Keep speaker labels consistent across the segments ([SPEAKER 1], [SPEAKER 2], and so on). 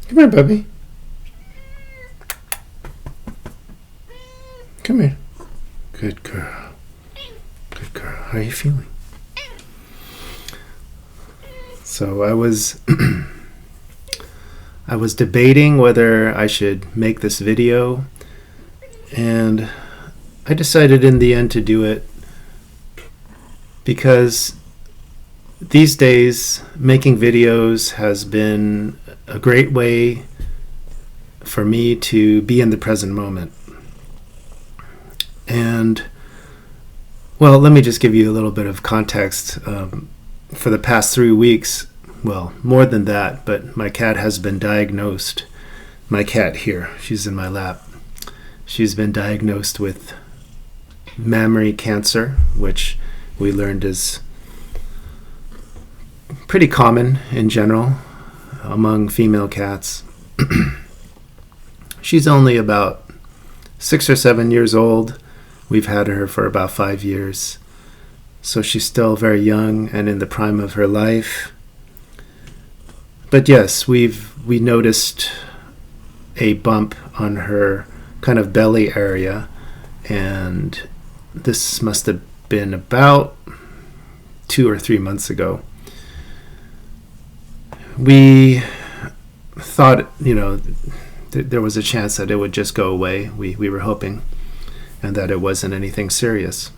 [SPEAKER 1] Come here, Bubby. Come here. Good girl. Good girl. How are you feeling? So I was I was debating whether I should make this video, and I decided in the end to do it because these days making videos has been a great way for me to be in the present moment. And well, let me just give you a little bit of context. For the past 3 weeks, well, more than that, but my cat has been diagnosed. My cat here, she's in my lap. She's been diagnosed with mammary cancer, which we learned is pretty common in general among female cats. She's only about 6 or 7 years old. We've had her for about 5 years. So she's still very young and in the prime of her life. But yes, we noticed a bump on her kind of belly area, and this must have been about 2 or 3 months ago. We thought, there was a chance that it would just go away. We were hoping, and that it wasn't anything serious.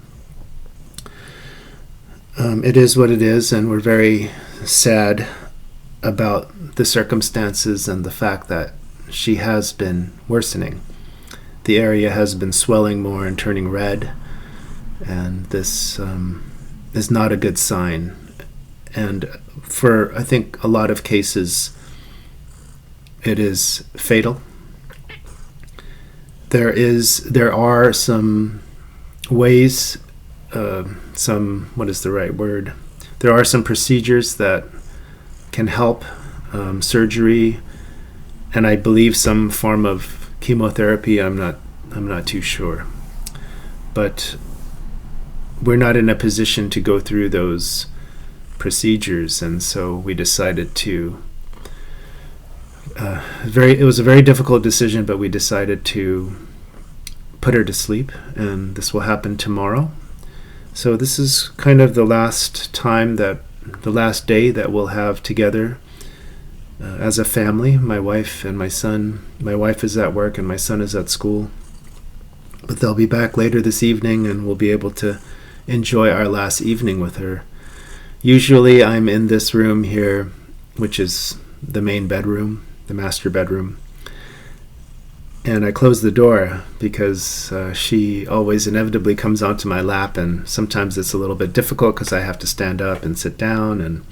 [SPEAKER 1] It is what it is, and we're very sad about the circumstances and the fact that she has been worsening. The area has been swelling more and turning red, and this is not a good sign. And for, I think, a lot of cases, it is fatal. There are some ways, what is the right word? There are some procedures that can help, surgery, and I believe some form of chemotherapy. I'm not too sure, but we're not in a position to go through those procedures, and so we decided to. It was a very difficult decision, but we decided to put her to sleep, and this will happen tomorrow. So this is kind of the last day that we'll have together as a family, my wife and my son. My wife is at work and my son is at school. But they'll be back later this evening, and we'll be able to enjoy our last evening with her. Usually I'm in this room here, which is the main bedroom, the master bedroom. And I close the door because she always inevitably comes onto my lap, and sometimes it's a little bit difficult because I have to stand up and sit down, and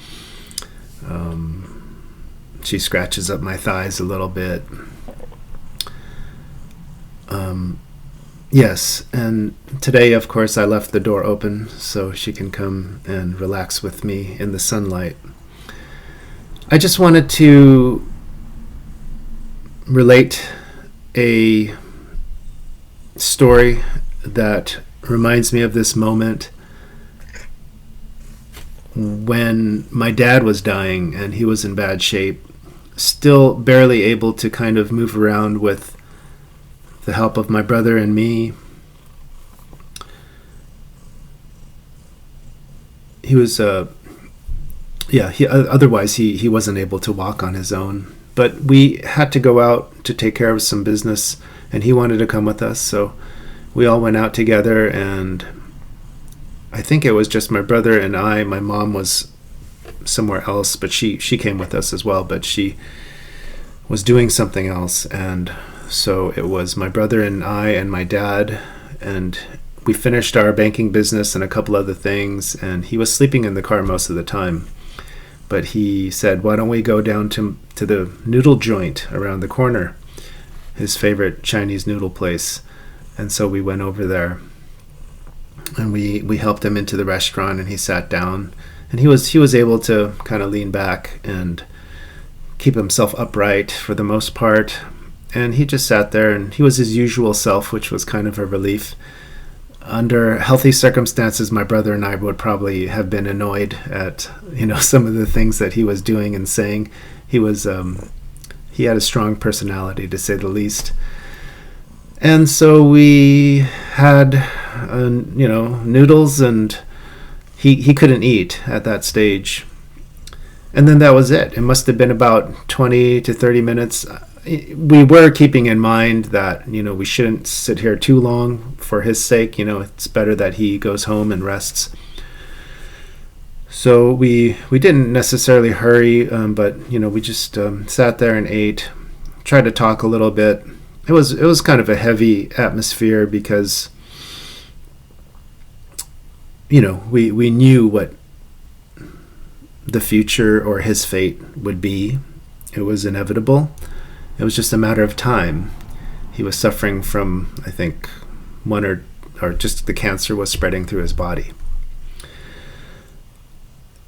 [SPEAKER 1] she scratches up my thighs a little bit. Yes, and today, of course, I left the door open so she can come and relax with me in the sunlight. I just wanted to relate a story that reminds me of this moment when my dad was dying and he was in bad shape, still barely able to kind of move around with the help of my brother and me. He was otherwise he wasn't able to walk on his own. But we had to go out to take care of some business, and he wanted to come with us, so we all went out together, and I think it was just my brother and I. My mom was somewhere else, but she came with us as well, but she was doing something else, and so it was my brother and I and my dad, and we finished our banking business and a couple other things, and he was sleeping in the car most of the time. But he said, why don't we go down to the noodle joint around the corner, his favorite Chinese noodle place. And so we went over there, and we helped him into the restaurant, and he sat down, and he was able to kind of lean back and keep himself upright for the most part. And he just sat there, and he was his usual self, which was kind of a relief. Under healthy circumstances, my brother and I would probably have been annoyed at some of the things that he was doing and saying. He was he had a strong personality, to say the least. And so we had, noodles, and he couldn't eat at that stage. And then that was it. It must have been about 20 to 30 minutes. We were keeping in mind that, we shouldn't sit here too long for his sake. It's better that he goes home and rests. So we didn't necessarily hurry, but, we just sat there and ate, tried to talk a little bit. It was kind of a heavy atmosphere because, we knew what the future or his fate would be. It was inevitable. It was just a matter of time. He was suffering from, I think, one or just the cancer was spreading through his body.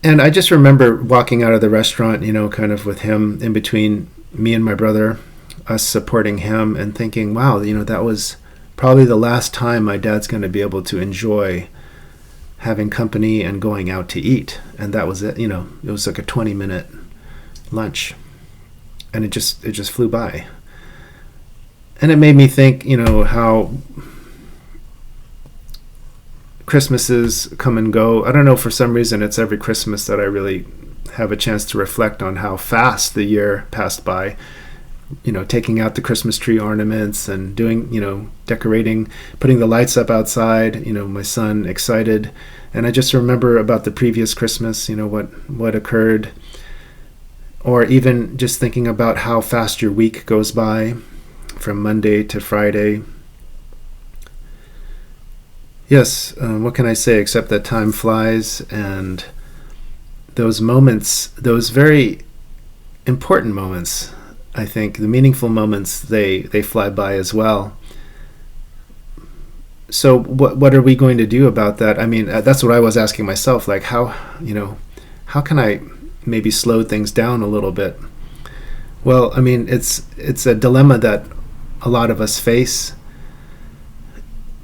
[SPEAKER 1] And I just remember walking out of the restaurant, kind of with him in between me and my brother, us supporting him, and thinking, wow, that was probably the last time my dad's going to be able to enjoy having company and going out to eat. And that was it. It was like a 20-minute lunch, and it just flew by. And it made me think, how Christmases come and go. I don't know, for some reason it's every Christmas that I really have a chance to reflect on how fast the year passed by. Taking out the Christmas tree ornaments and doing, decorating, putting the lights up outside, my son excited. And I just remember about the previous Christmas, what occurred. Or even just thinking about how fast your week goes by from Monday to Friday. Yes, what can I say except that time flies, and those moments, those very important moments, I think, the meaningful moments, they fly by as well. So what are we going to do about that? I mean, that's what I was asking myself, like how can I maybe slow things down a little bit? Well, I mean, it's a dilemma that a lot of us face.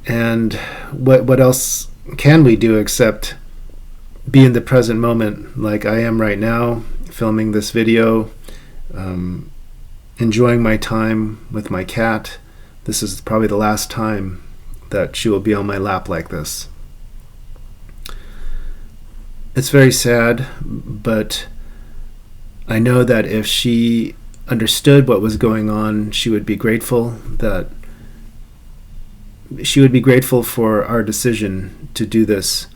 [SPEAKER 1] And what else can we do except be in the present moment, like I am right now, filming this video, enjoying my time with my cat. This is probably the last time that she will be on my lap like this. It's very sad, but I know that if she understood what was going on, she would be grateful for our decision to do this,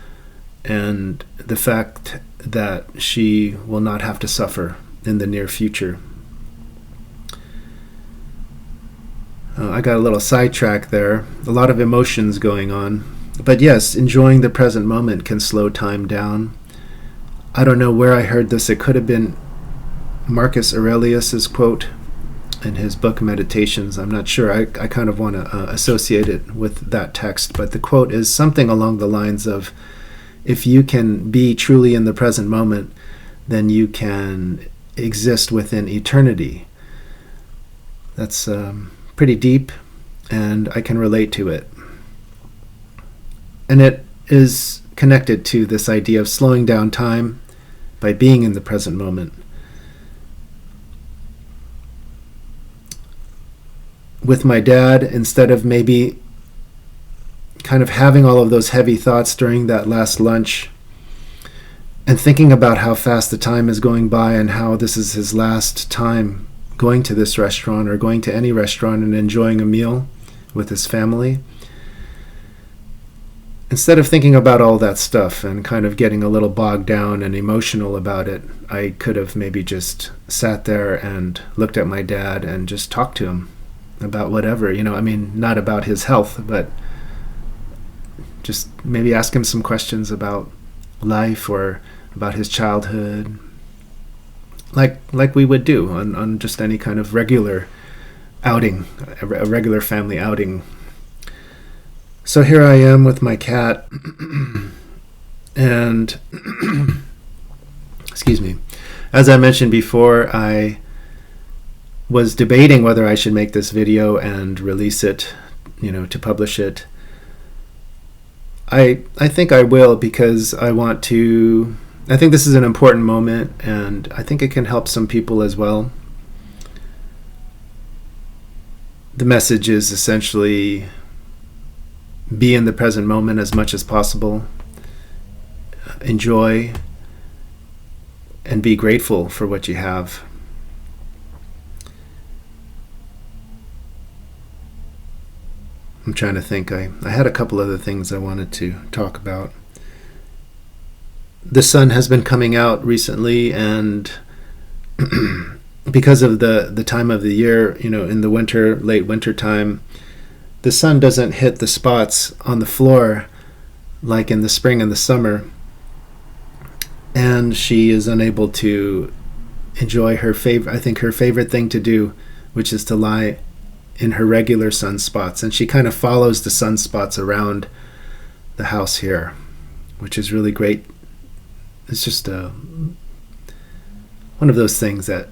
[SPEAKER 1] and the fact that she will not have to suffer in the near future. I got a little sidetracked there. A lot of emotions going on. But yes, enjoying the present moment can slow time down. I don't know where I heard this. It could have been Marcus Aurelius's quote in his book Meditations. I'm not sure. I kind of want to associate it with that text. But the quote is something along the lines of, if you can be truly in the present moment, then you can exist within eternity. That's pretty deep, and I can relate to it. And it is connected to this idea of slowing down time by being in the present moment. With my dad, instead of maybe kind of having all of those heavy thoughts during that last lunch and thinking about how fast the time is going by and how this is his last time going to this restaurant or going to any restaurant and enjoying a meal with his family. Instead of thinking about all that stuff and kind of getting a little bogged down and emotional about it, I could have maybe just sat there and looked at my dad and just talked to him about whatever, not about his health, but just maybe ask him some questions about life or about his childhood, like we would do on just any kind of regular outing, a regular family outing. So here I am with my cat, and excuse me, as I mentioned before, I was debating whether I should make this video and release it, to publish it. I think I will, because I think this is an important moment, and I think it can help some people as well. The message is essentially be in the present moment as much as possible, enjoy, and be grateful for what you have. I'm trying to think. I had a couple other things I wanted to talk about. The sun has been coming out recently, and because of the time of the year, in the winter, late winter time, the sun doesn't hit the spots on the floor like in the spring and the summer, and she is unable to enjoy her favorite thing to do, which is to lie in her regular sunspots. And she kind of follows the sunspots around the house here, which is really great. It's just one of those things that,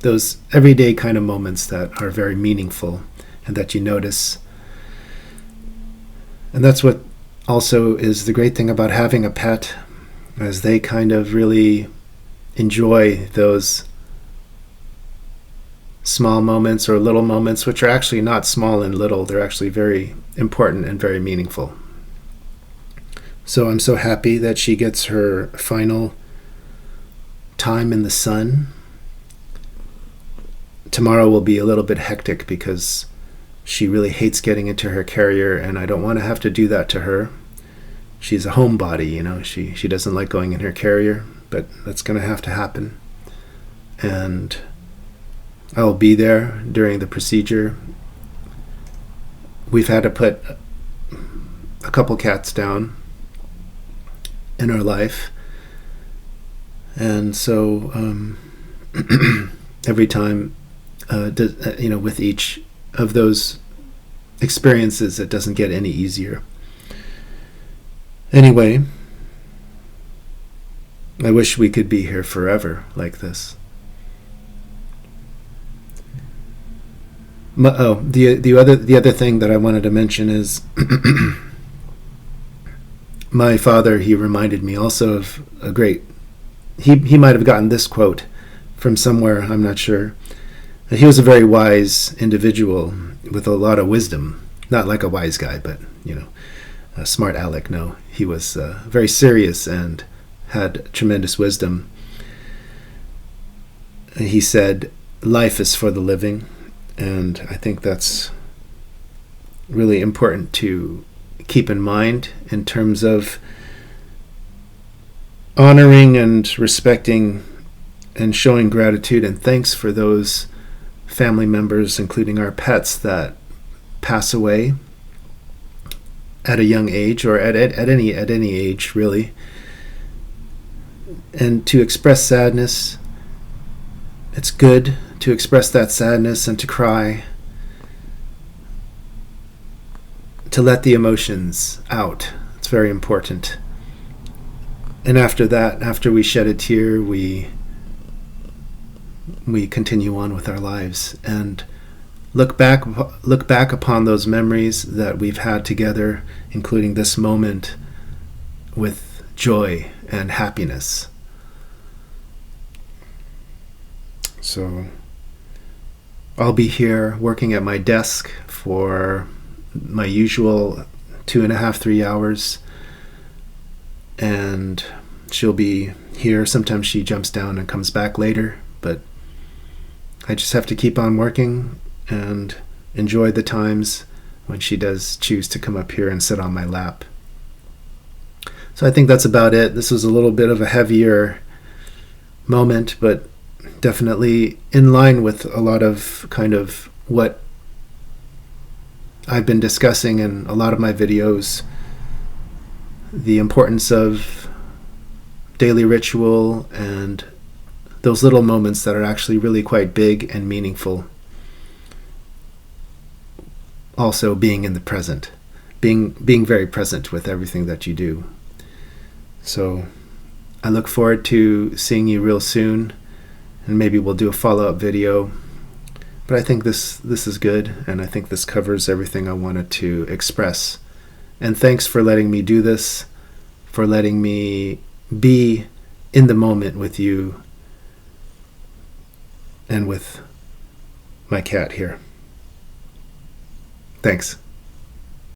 [SPEAKER 1] those everyday kind of moments that are very meaningful and that you notice. And that's what also is the great thing about having a pet, as they kind of really enjoy those small moments or little moments, which are actually not small and little. They're actually very important and very meaningful. So I'm so happy that she gets her final time in the sun. Tomorrow will be a little bit hectic because she really hates getting into her carrier, and I don't want to have to do that to her. She's a homebody, she doesn't like going in her carrier, but that's going to have to happen. And I'll be there during the procedure. We've had to put a couple cats down in our life, and so every time, with each of those experiences, it doesn't get any easier. Anyway, I wish we could be here forever like this. The other thing that I wanted to mention is my father. He reminded me also of a great. He might have gotten this quote from somewhere. I'm not sure. He was a very wise individual with a lot of wisdom. Not like a wise guy, but a smart aleck. No, he was very serious and had tremendous wisdom. He said, "Life is for the living." And I think that's really important to keep in mind in terms of honoring and respecting and showing gratitude and thanks for those family members, including our pets, that pass away at a young age, or at any age, really. And to express sadness, it's good to express that sadness and to cry, to let the emotions out. It's very important. And after that, after we shed a tear, we continue on with our lives and look back upon those memories that we've had together, including this moment, with joy and happiness. So I'll be here working at my desk for my usual 2.5, 3 hours, and she'll be here. Sometimes she jumps down and comes back later, but I just have to keep on working and enjoy the times when she does choose to come up here and sit on my lap. So I think that's about it. This was a little bit of a heavier moment, but definitely in line with a lot of kind of what I've been discussing in a lot of my videos. The importance of daily ritual and those little moments that are actually really quite big and meaningful. Also being in the present, being very present with everything that you do. So I look forward to seeing you real soon, and maybe we'll do a follow-up video. But I think this is good, and I think this covers everything I wanted to express. And thanks for letting me do this, for letting me be in the moment with you and with my cat here. Thanks.